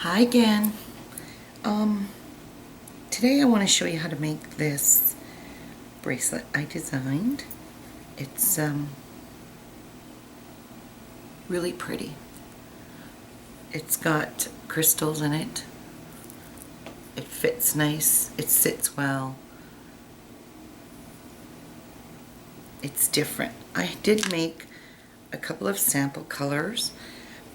Hi again. Today I want to show you how to make this bracelet I designed. It's really pretty. It's got crystals in it. It fits nice. It sits well. It's different. I did make a couple of sample colors,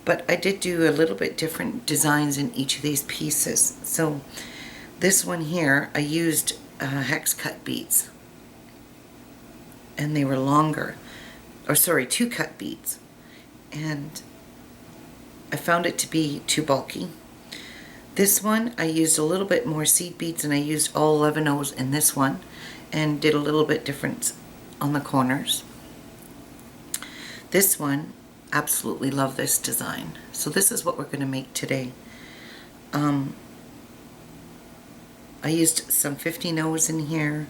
but I did do a little bit different designs in each of these pieces. So this one here, I used hex cut beads, and they were longer, or sorry, 2 cut beads, and I found it to be too bulky. This one I used a little bit more seed beads, and I used all 11 O's in this one and did a little bit different on the corners. This one, absolutely love this design. So this is what we're going to make today. I used some 15 O's in here.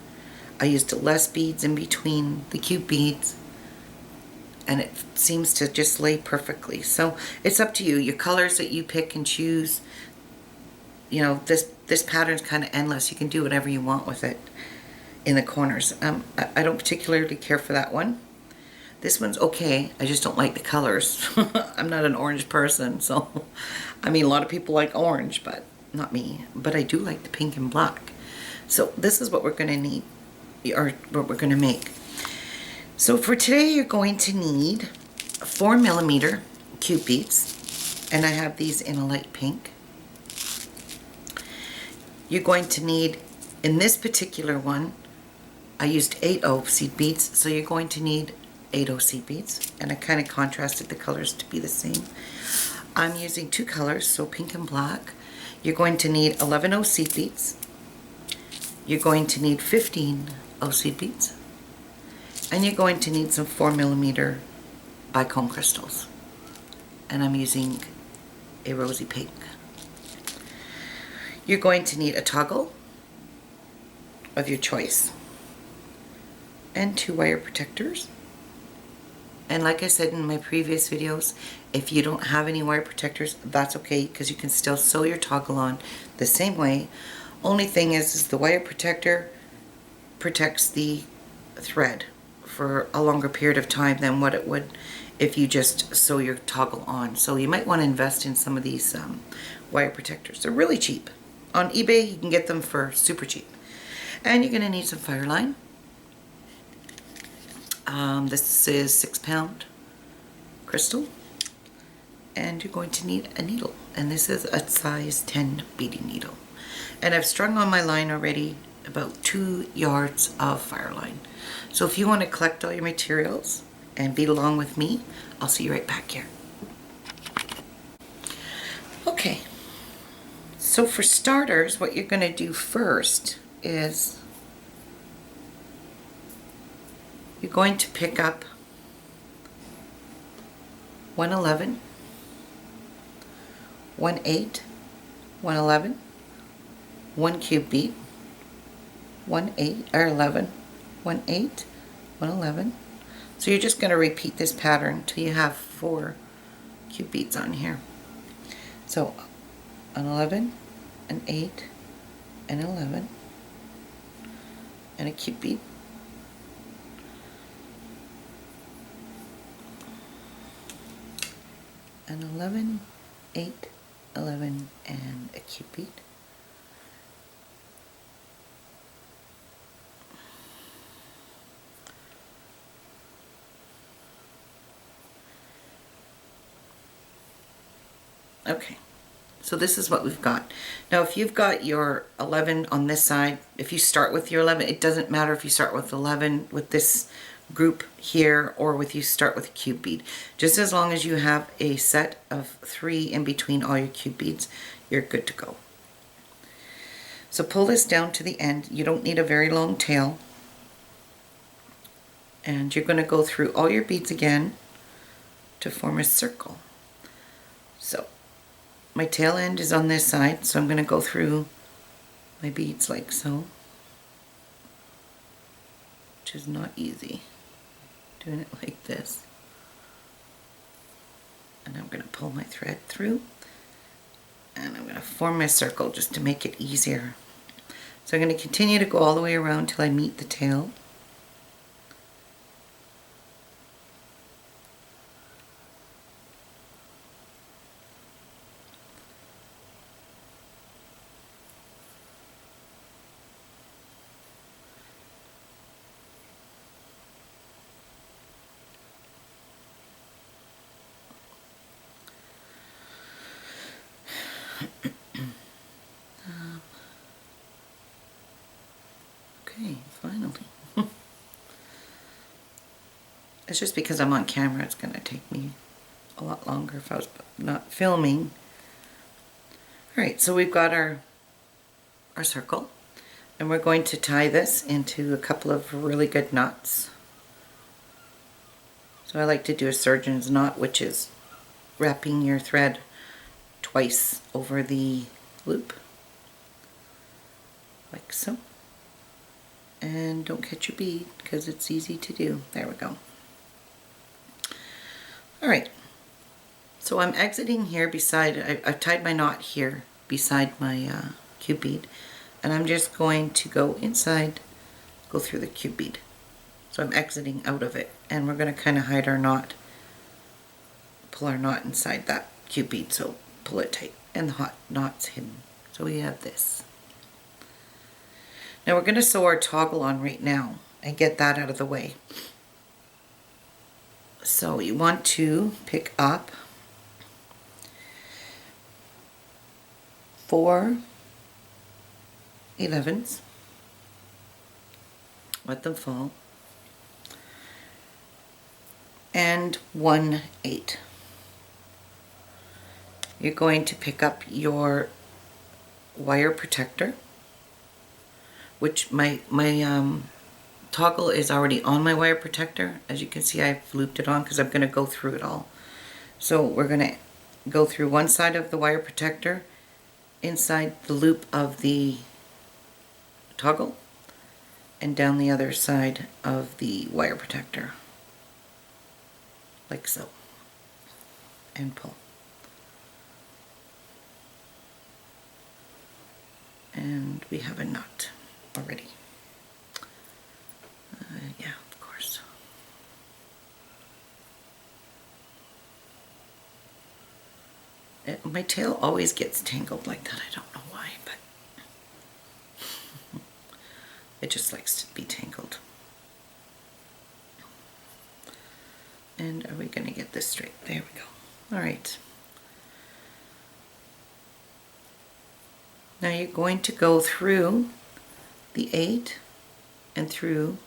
I used less beads in between the cute beads, and it seems to just lay perfectly. So it's up to you, your colors that you pick and choose. You know, this pattern's kind of endless. You can do whatever you want with it in the corners. I don't particularly care for that one. This one's okay. I just don't like the colors. I'm not an orange person, so I mean, a lot of people like orange, but not me. But I do like the pink and black. So this is what we're going to need, or what we're going to make. So for today, you're going to need 4mm cute beads, and I have these in a light pink. You're going to need, in this particular one, I used 8O seed beads, so you're going to need 8O seed beads, and I kind of contrasted the colors to be the same. I'm using 2 colors, so pink and black. You're going to need 11O seed beads. You're going to need 15O seed beads, and you're going to need some 4mm bicone crystals, and I'm using a rosy pink. You're going to need a toggle of your choice and 2 wire protectors. And like I said in my previous videos, if you don't have any wire protectors, that's okay, because you can still sew your toggle on the same way. Only thing is the wire protector protects the thread for a longer period of time than what it would if you just sew your toggle on. So you might want to invest in some of these wire protectors. They're really cheap. On eBay, you can get them for super cheap. And you're going to need some Fireline. This is 6-pound crystal, and you're going to need a needle, and this is a size 10 beading needle, and I've strung on my line already about 2 yards of Fireline. So if you want to collect all your materials and bead along with me, I'll see you right back here. Okay, so for starters, what you're going to do first is you're going to pick up 111, 1/8, 111, 1 cube bead, 1/8 or 11, 1/8, 111. So you're just going to repeat this pattern till you have 4 cube beads on here. So an 11, an 8, an 11, and a cube bead. An 11, 8, 11, and a cube bead. Okay, so this is what we've got. Now if you've got your 11 on this side, if you start with your 11, it doesn't matter if you start with 11 with this group here or if you start with a cube bead. Just as long as you have a set of 3 in between all your cube beads, you're good to go. So pull this down to the end. You don't need a very long tail, and you're going to go through all your beads again to form a circle. So my tail end is on this side, so I'm going to go through my beads like so, which is not easy. Doing it like this, and I'm going to pull my thread through, And I'm going to form my circle just to make it easier. So I'm going to continue to go all the way around till I meet the tail. Okay, finally. It's just because I'm on camera, it's going to take me a lot longer if I was not filming. Alright, so we've got our circle, and we're going to tie this into a couple of really good knots. So I like to do a surgeon's knot, which is wrapping your thread twice over the loop, like so. And don't catch your bead because it's easy to do. There we go. Alright, so I'm exiting here beside, I've tied my knot here beside my cube bead, and I'm just going to go inside, go through the cube bead. So I'm exiting out of it, and we're going to kind of hide our knot, pull our knot inside that cube bead, so pull it tight, and the hot knot's hidden. So we have this. Now we're going to sew our toggle on right now and get that out of the way. So you want to pick up 4 11s, let them fall, and 1 8. You're going to pick up your wire protector, which my toggle is already on my wire protector. As you can see, I've looped it on because I'm going to go through it all. So we're going to go through one side of the wire protector, inside the loop of the toggle, and down the other side of the wire protector, like so, and pull. And we have a knot already. Yeah, of course. My tail always gets tangled like that. I don't know why, but it just likes to be tangled. And are we going to get this straight? There we go. All right. Now you're going to go through the 8 and through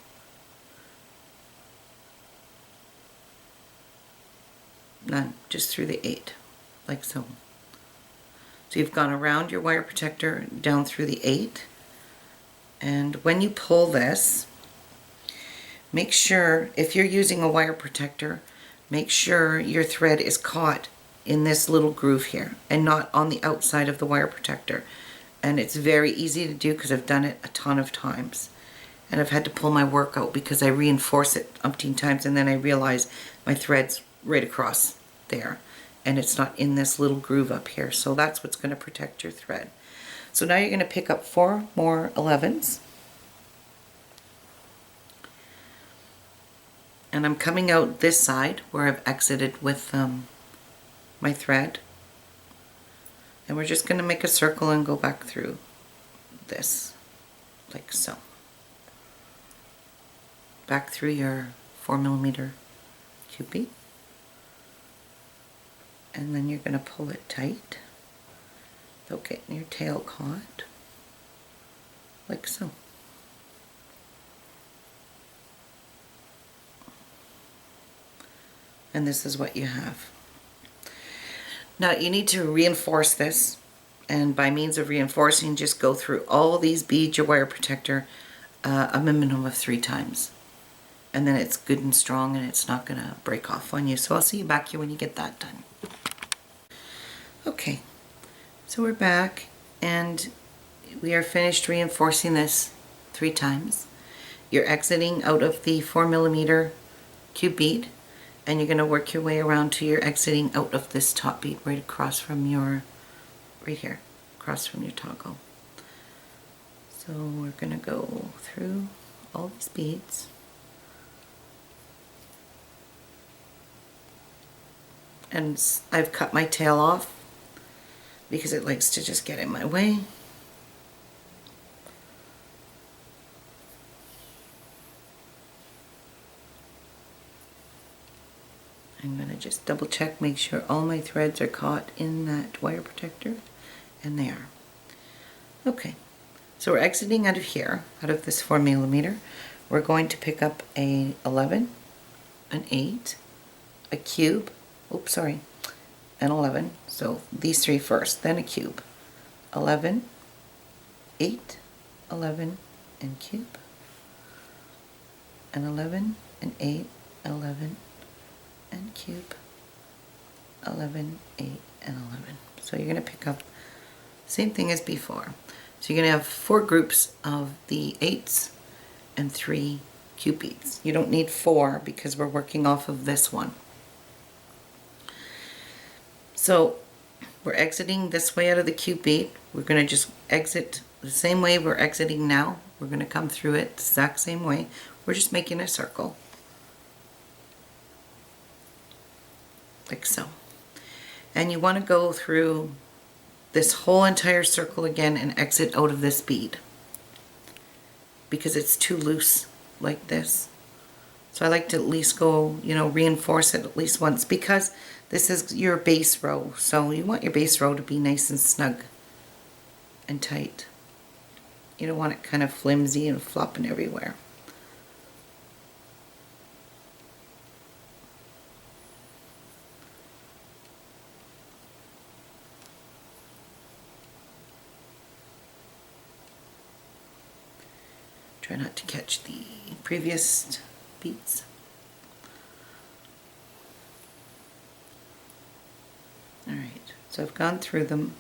none, just through the 8, like so. So you've gone around your wire protector down through the 8, and when you pull this, make sure, if you're using a wire protector, make sure your thread is caught in this little groove here and not on the outside of the wire protector. And it's very easy to do because I've done it a ton of times. And I've had to pull my work out because I reinforce it umpteen times, and then I realize my thread's right across there and it's not in this little groove up here. So that's what's going to protect your thread. So now you're going to pick up 4 more 11s. And I'm coming out this side where I've exited with my thread. And we're just going to make a circle and go back through this, like so. Back through your 4mm cube bead. And then you're going to pull it tight. Don't get your tail caught, like so. And this is what you have. Now you need to reinforce this, and by means of reinforcing, just go through all these beads, your wire protector, a minimum of 3 times. And then it's good and strong and it's not going to break off on you. So I'll see you back here when you get that done. Okay, so we're back and we are finished reinforcing this 3 times. You're exiting out of the 4mm cube bead, and you're going to work your way around to your exiting out of this top bead right across from your right here, across from your toggle. So we're going to go through all these beads. And I've cut my tail off because it likes to just get in my way. I'm going to just double check, make sure all my threads are caught in that wire protector, and they are. Okay, so we're exiting out of here, out of this 4mm. We're going to pick up a 11, an 8, a cube, oops, sorry, an 11, so these three first, then a cube. 11, 8, 11, and cube. An 11, an 8, 11, and cube. 11, 8, and 11. So you're going to pick up same thing as before. So you're going to have 4 groups of the 8s and 3 cube beads. You don't need 4 because we're working off of this one. So we're exiting this way out of the cube bead. We're going to just exit the same way we're exiting now. We're going to come through it the exact same way. We're just making a circle. Like so. And you want to go through this whole entire circle again and exit out of this bead because it's too loose like this. So I like to at least go, you know, reinforce it at least once because this is your base row. So you want your base row to be nice and snug and tight. You don't want it kind of flimsy and flopping everywhere. Try not to catch the previous beads. Alright, so I've gone through them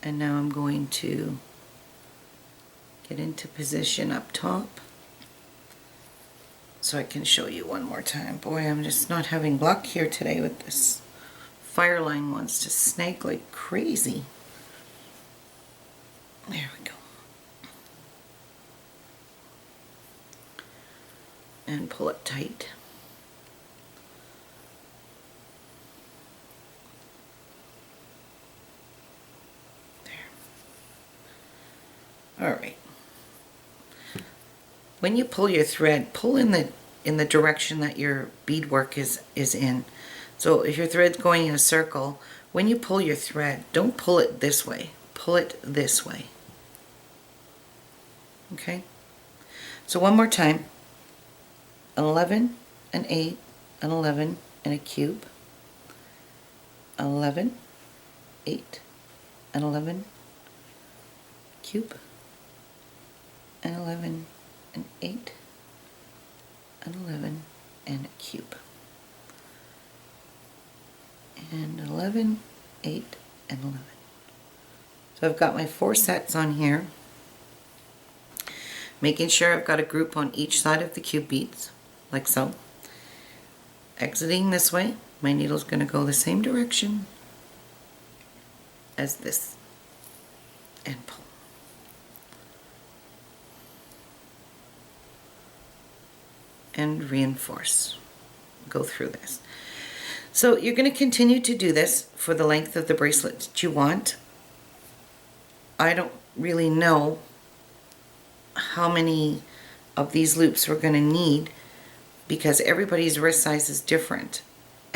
and now I'm going to get into position up top so I can show you one more time. Boy, I'm just not having luck here today with this. Fireline wants to snake like crazy. There we go. And pull it tight. There. All right. When you pull your thread, pull in the direction that your beadwork is in. So if your thread's going in a circle, when you pull your thread, don't pull it this way. Pull it this way. Okay? So one more time. An 11, an 8, an 11, and a cube. 11, 8, an 11, cube, an 11, an 8, an 11, and a cube. And 11, 8, and 11. So I've got my 4 sets on here. Making sure I've got a group on each side of the cube beads. Like so. Exiting this way, my needle's going to go the same direction as this and pull. And reinforce. Go through this. So you're going to continue to do this for the length of the bracelet that you want. I don't really know how many of these loops we're going to need because everybody's wrist size is different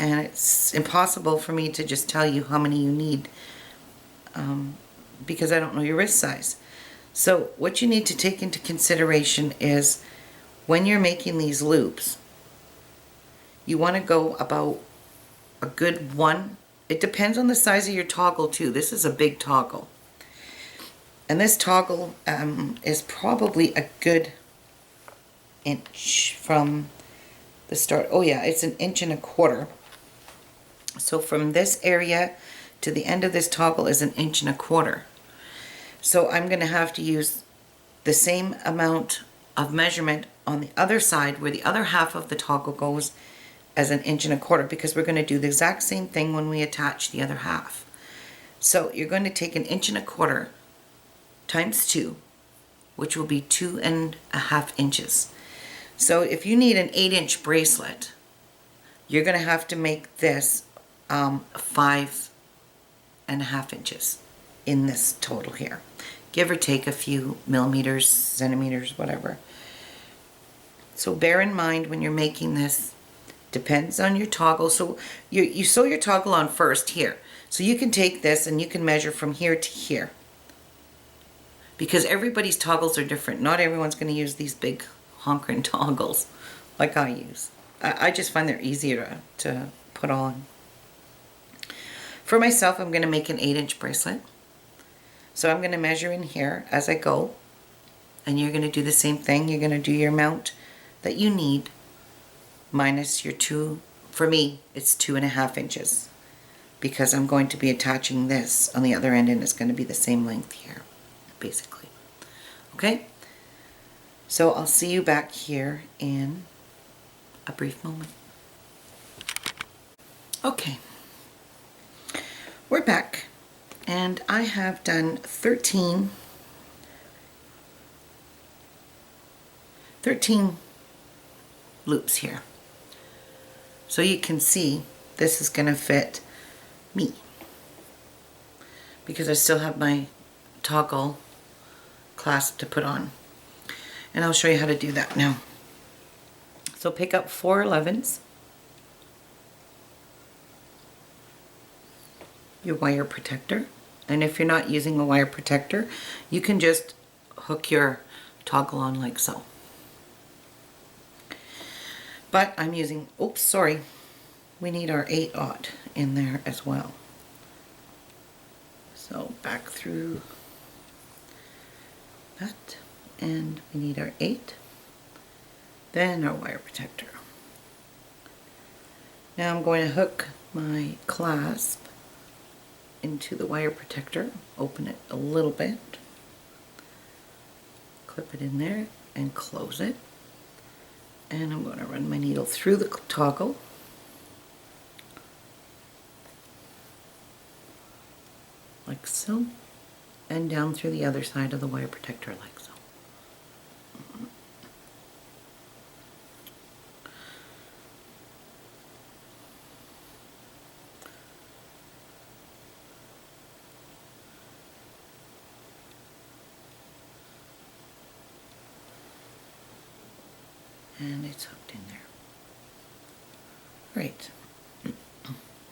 and it's impossible for me to just tell you how many you need because I don't know your wrist size. So what you need to take into consideration is when you're making these loops, you want to go about a good 1. It depends on the size of your toggle too. This is a big toggle. And this toggle is probably a good inch from the start. Oh yeah, it's an 1.25 inches. So from this area to the end of this toggle is an 1.25 inches. So I'm going to have to use the same amount of measurement on the other side where the other half of the toggle goes as an 1.25 inches because we're going to do the exact same thing when we attach the other half. So you're going to take 1.25 inches times 2, which will be 2.5 inches. So if you need an 8-inch bracelet, you're going to have to make this 5.5 inches in this total here. Give or take a few millimeters, centimeters, whatever. So bear in mind when you're making this, depends on your toggle. So you sew your toggle on first here. So you can take this and you can measure from here to here. Because everybody's toggles are different. Not everyone's going to use these big honking toggles like I use. I just find they're easier to put on. For myself, I'm going to make an 8-inch bracelet. So I'm going to measure in here as I go. And you're going to do the same thing. You're going to do your amount that you need minus your 2. For me, it's 2.5 inches. Because I'm going to be attaching this on the other end and it's going to be the same length here, basically. Okay? So I'll see you back here in a brief moment. Okay. We're back. And I have done 13 loops here. So you can see this is going to fit me because I still have my toggle clasp to put on, and I'll show you how to do that now. So pick up 4 11s, your wire protector, and if you're not using a wire protector, you can just hook your toggle on like so. But I'm using, oops, sorry, we need our 8/0 in there as well. So back through that, and we need our 8, then our wire protector. Now I'm going to hook my clasp into the wire protector, open it a little bit, clip it in there, and close it. And I'm going to run my needle through the toggle. Like so. And down through the other side of the wire protector like so. And it's hooked in there. Right.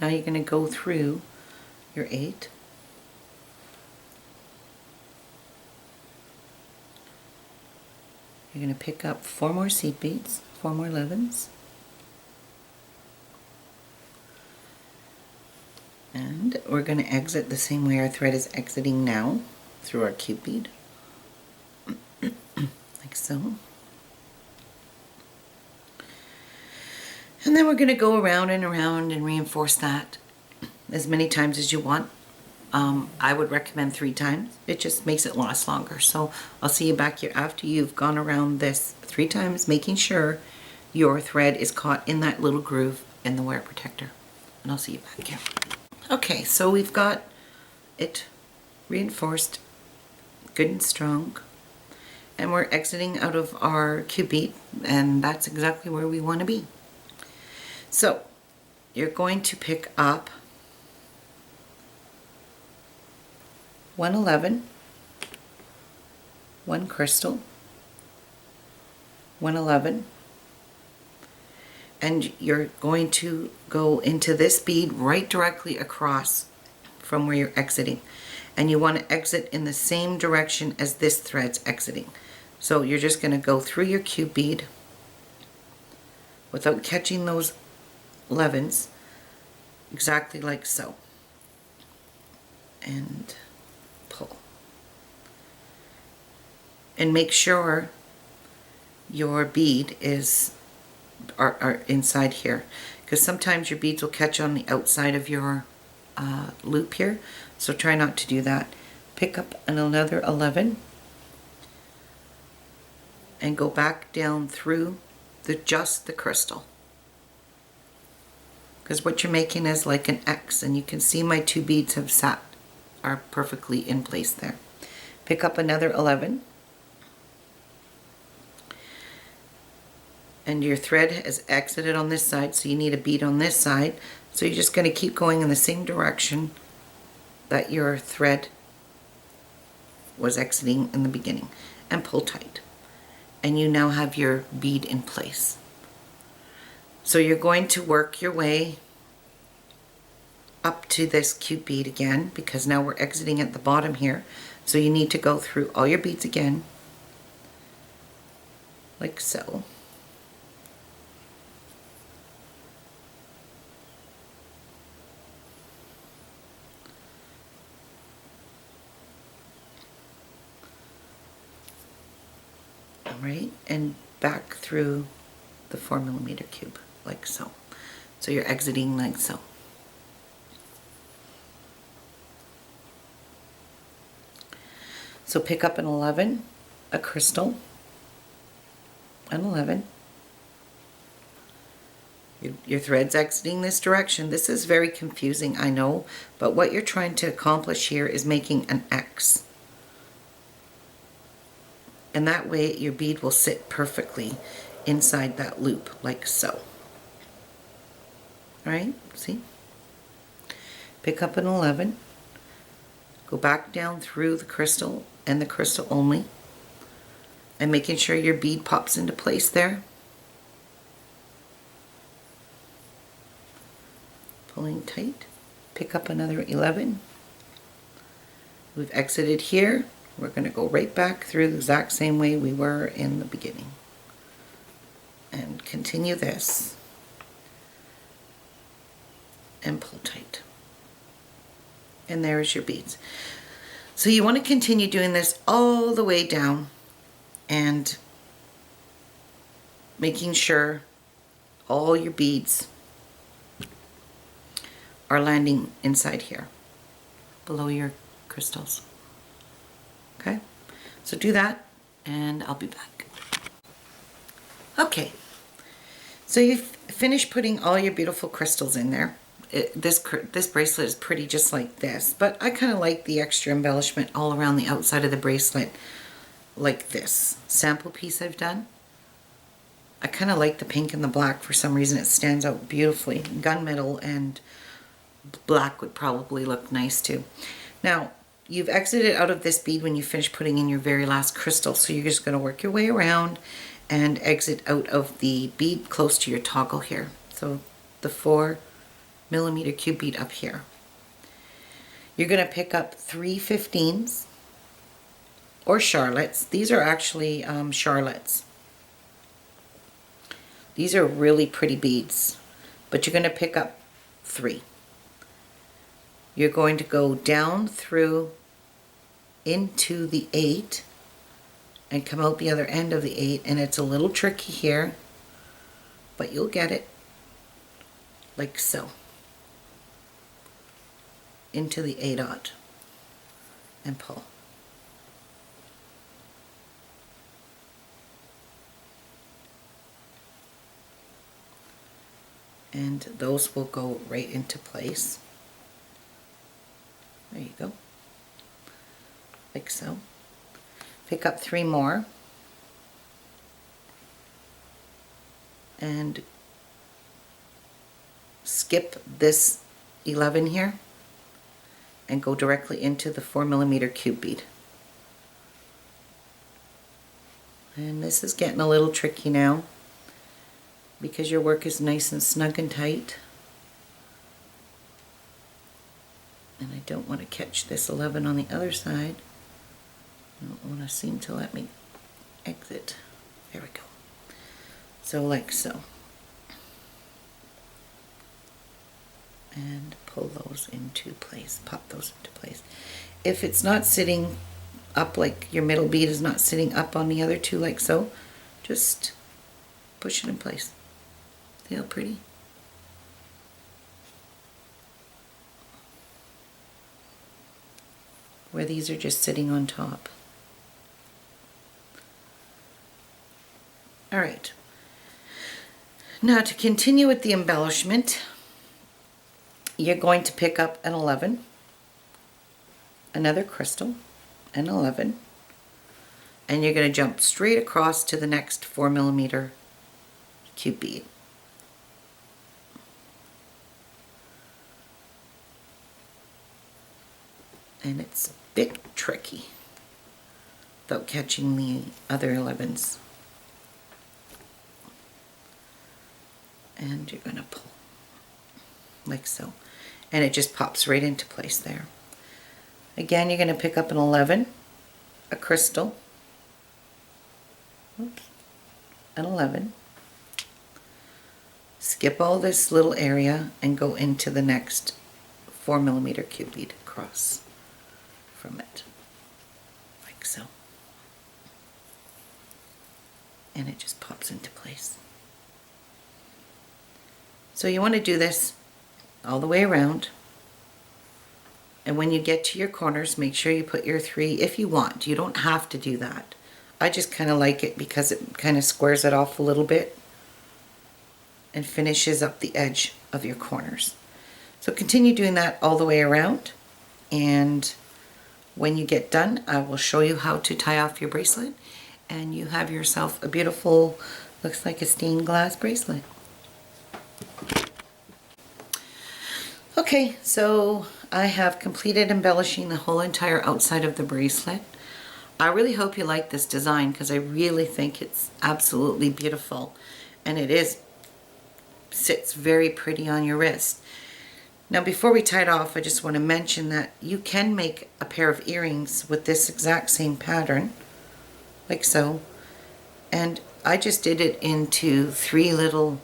Now you're going to go through your 8. You're going to pick up 4 more seed beads, 4 more 11s. And we're going to exit the same way our thread is exiting now, through our cube bead. Like so. And then we're going to go around and around and reinforce that as many times as you want. I would recommend 3 times. It just makes it last longer. So I'll see you back here after you've gone around this 3 times, making sure your thread is caught in that little groove in the wire protector. And I'll see you back here. Okay, so we've got it reinforced good and strong. And we're exiting out of our cube bead, and that's exactly where we want to be. So you're going to pick up 1 11, 1 crystal, 1 11, and you're going to go into this bead right directly across from where you're exiting, and you want to exit in the same direction as this thread's exiting. So you're just going to go through your cube bead without catching those 11s, exactly like so, and pull. And make sure your bead is are inside here, because sometimes your beads will catch on the outside of your loop here, so try not to do that. Pick up another 11 and go back down through just the crystal, because what you're making is like an X, and you can see my 2 beads have sat are perfectly in place there. Pick up another 11. And your thread has exited on this side, so you need a bead on this side. So you're just going to keep going in the same direction that your thread was exiting in the beginning, and pull tight. And you now have your bead in place. So you're going to work your way up to this cute bead again, because now we're exiting at the bottom here. So you need to go through all your beads again, like so. Right, and back through the 4mm cube, like so. So you're exiting like so. So pick up an 11, a crystal, an 11. Your thread's exiting this direction. This is very confusing, I know, but what you're trying to accomplish here is making an X. And that way your bead will sit perfectly inside that loop, like so. Alright, see? Pick up an 11, go back down through the crystal and the crystal only, and making sure your bead pops into place there. Pulling tight. Pick up another 11. We've exited here. We're going to go right back through the exact same way we were in the beginning. And continue this. And pull tight. And there's your beads. So you want to continue doing this all the way down and making sure all your beads are landing inside here, below your crystals. Okay, so do that and I'll be back. Okay, so you've finished putting all your beautiful crystals in there. This bracelet is pretty just like this, but I kind of like the extra embellishment all around the outside of the bracelet, like this sample piece I've done. I kind of like the pink and the black. For some reason it stands out beautifully. Gunmetal and black would probably look nice too. Now, you've exited out of this bead when you finish putting in your very last crystal, so you're just going to work your way around and exit out of the bead close to your toggle here. So the 4mm cube bead up here. You're going to pick up 3 15s or charlottes. These are actually charlottes. These are really pretty beads, but you're going to pick up 3. You're going to go down through into the 8 and come out the other end of the 8, and it's a little tricky here, but you'll get it, like so, into the 8/0 and pull. And those will go right into place. There you go, like so. Pick up 3 more and skip this 11 here and go directly into the 4mm cube bead. And this is getting a little tricky now because your work is nice and snug and tight. And I don't want to catch this 11 on the other side. I don't want to seem to let me exit. There we go. So like so. And pull those into place. Pop those into place. If it's not sitting up, like your middle bead is not sitting up on the other two like so, just push it in place. See how pretty? Where these are just sitting on top. Alright, now to continue with the embellishment, you're going to pick up an 11 another crystal, an 11, and you're going to jump straight across to the next 4mm cube bead. And it's a bit tricky without catching the other 11s. And you're going to pull like so, and it just pops right into place there. Again, you're going to pick up an 11, a crystal, oops, an 11, skip all this little area and go into the next 4mm cube bead across from it, like so. And it just pops into place. So you want to do this all the way around. And when you get to your corners, make sure you put your 3 if you want. You don't have to do that. I just kind of like it because it kind of squares it off a little bit and finishes up the edge of your corners. So continue doing that all the way around, and when you get done, I will show you how to tie off your bracelet, and you have yourself a beautiful, looks like a stained glass bracelet. Okay, so I have completed embellishing the whole entire outside of the bracelet. I really hope you like this design because I really think it's absolutely beautiful, and it sits very pretty on your wrist. Now before we tie it off, I just want to mention that you can make a pair of earrings with this exact same pattern, like so, and I just did it into 3 little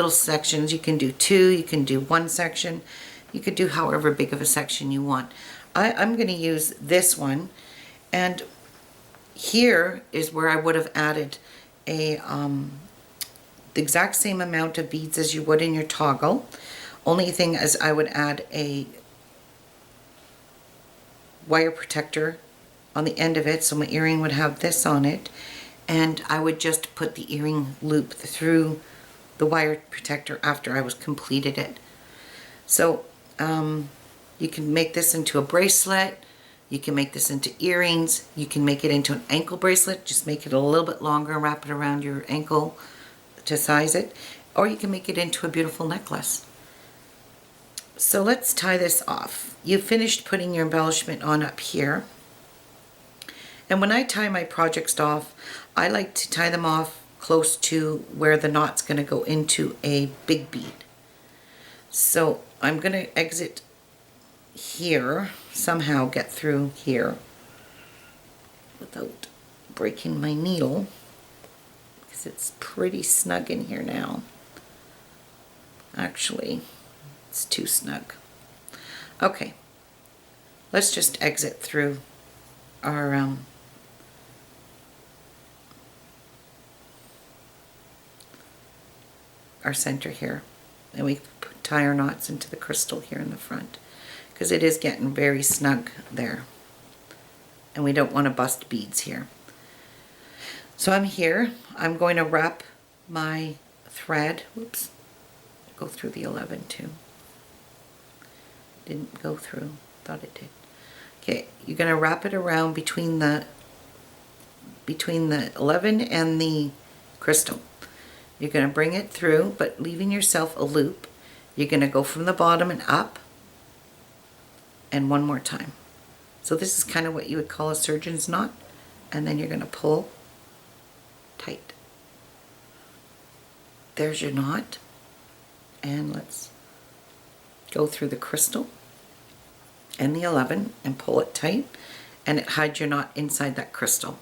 sections. You can do 2, you can do 1 section, you could do however big of a section you want. I'm going to use this one, and here is where I would have added a the exact same amount of beads as you would in your toggle. Only thing is I would add a wire protector on the end of it, so my earring would have this on it, and I would just put the earring loop through the wire protector after I was completed it. So you can make this into a bracelet, you can make this into earrings, you can make it into an ankle bracelet, just make it a little bit longer and wrap it around your ankle to size it, or you can make it into a beautiful necklace. So let's tie this off. You've finished putting your embellishment on up here, and when I tie my projects off, I like to tie them off close to where the knot's going to go into a big bead. So I'm going to exit here, somehow get through here without breaking my needle, because it's pretty snug in here now. Actually, it's too snug. Okay, let's just exit through our center here, and we tie our knots into the crystal here in the front, because it is getting very snug there, and we don't want to bust beads here. So I'm here, I'm going to wrap my thread, whoops, go through the 11 too. Didn't go through, thought it did. Okay, you're going to wrap it around between the 11 and the crystal. You're going to bring it through, but leaving yourself a loop. You're going to go from the bottom and up, and one more time. So this is kind of what you would call a surgeon's knot, and then you're going to pull tight. There's your knot, and let's go through the crystal and the 11 and pull it tight, and it hides your knot inside that crystal.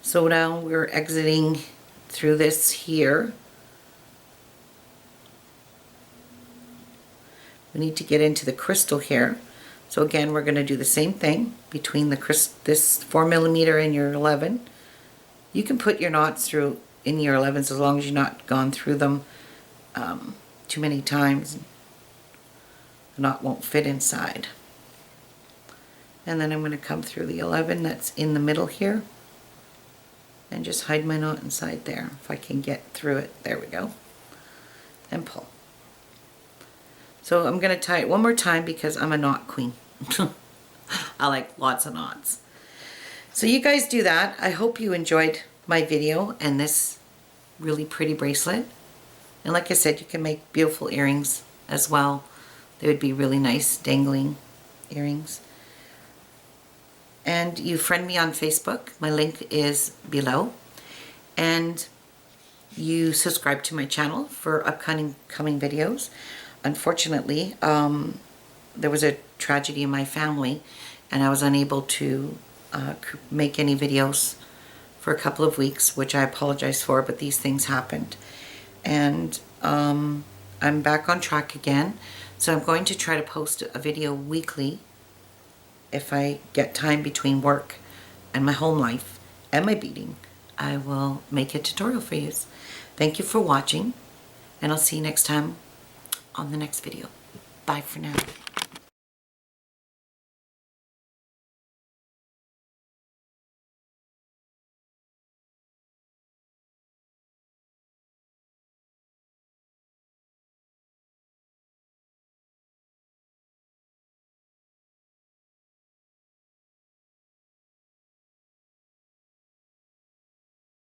So now we're exiting through this here. We need to get into the crystal here. So again, we're going to do the same thing between this 4mm and your 11. You can put your knots through in your 11s as long as you've not gone through them too many times. The knot won't fit inside. And then I'm going to come through the 11 that's in the middle here and just hide my knot inside there if I can get through it. There we go. And pull. So I'm going to tie it one more time because I'm a knot queen. I like lots of knots. So you guys do that. I hope you enjoyed my video and this really pretty bracelet. And like I said, you can make beautiful earrings as well. They would be really nice dangling earrings. And you friend me on Facebook. My link is below. And you subscribe to my channel for upcoming videos. Unfortunately, there was a tragedy in my family and I was unable to make any videos for a couple of weeks, which I apologize for, but these things happened. And I'm back on track again. So I'm going to try to post a video weekly if I get time between work and my home life and my beading. I will make a tutorial for you. Thank you for watching, and I'll see you next time on the next video. Bye for now.